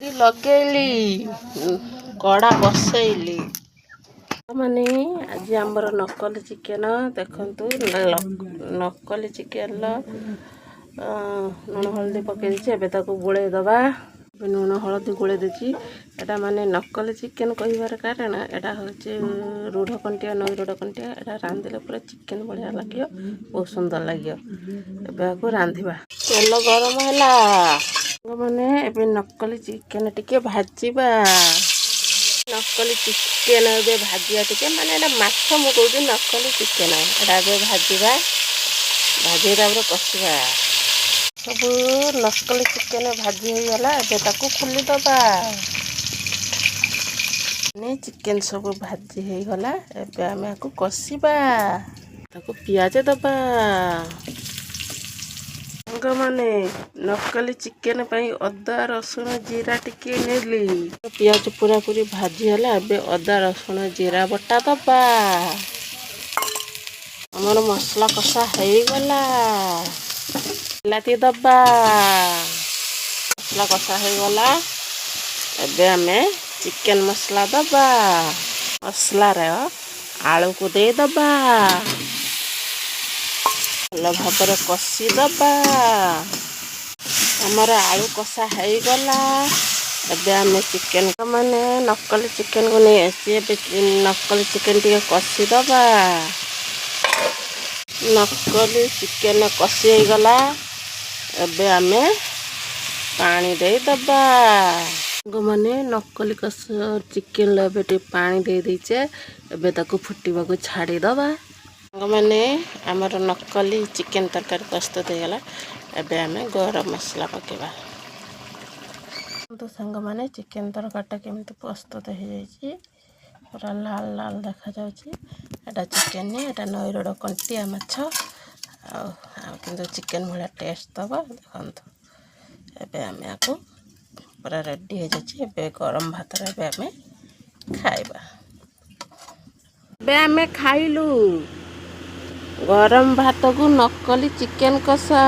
लगेली कड़ा बसैली माने आज आमर नकली चिकेन देखु नकली चिकेन लुण हलदी पकई गोले दबा लुण हलदी गोले देची एटा माने नकली चिकेन कहबार कारण एटा होचे रूढ़ कंटिया नई रूढ़ कंटिया एटा रांधिले पूरा चिकेन बढ़िया लगे बहुत सुंदर लगे एबे रांधिबा तेल गरम हैला माने एबे नकली चिकेन टिके भाजीबा नकली चिकेन एबे भाजिया टिके माने एटा माछ मु कहू नकली चिकेन एटा एबे भाजीबा भाजी तापर कसिबा सब नकली चिकेन भाजी हो गला एबे ताकू खुली दबा ने चिकेन सब भाजी हो गला एबे आमे आकू कसिबा ताकू पियाज दबा माने नकली चिकेन पई अदा रसुण जीरा टिके नेली पियाज पूरा पूरी भाजी हला एबे अदा रसुण जीरा बटा दबा हमर मसला कषा हो गला लाती दबा मसला कषा हो गला एबे आमे चिकेन मसला दबा मसला रे आलू को दे दबा भल भाव कषि दबा आमर आलू कषा हो गला एबे आमे चिकेन माने नकली चिकेन को नहीं आसी नकली चिकेन टिके कषि दबा नकली चिकेन कषि हो गला एबे आमे पानी दे दबा माने नकली कस चिकेन लेबे पानी दे दीचे एबे ताकू फुटीबा को छाड़ी दबा माने आमर नकली चिकेन तरकारी प्रस्तुत हो गला एबे आमे गरम मसला पकेबा तो संग माने चिकेन तरकारीटा केमती प्रस्तुत हो जाइए पूरा लाल लाल देखा जाउची एटा चिकेन ने एटा नई रोड कंटिया माछ किंतु चिकेन भला टेस्ट दबा देखंतु एबे आमे आको पूरा रेडी हो जाइए एबे गरम भात रे एबे आमे खाइबा एबे आमे खाइलु गरम भात को नकली चिकेन कषा।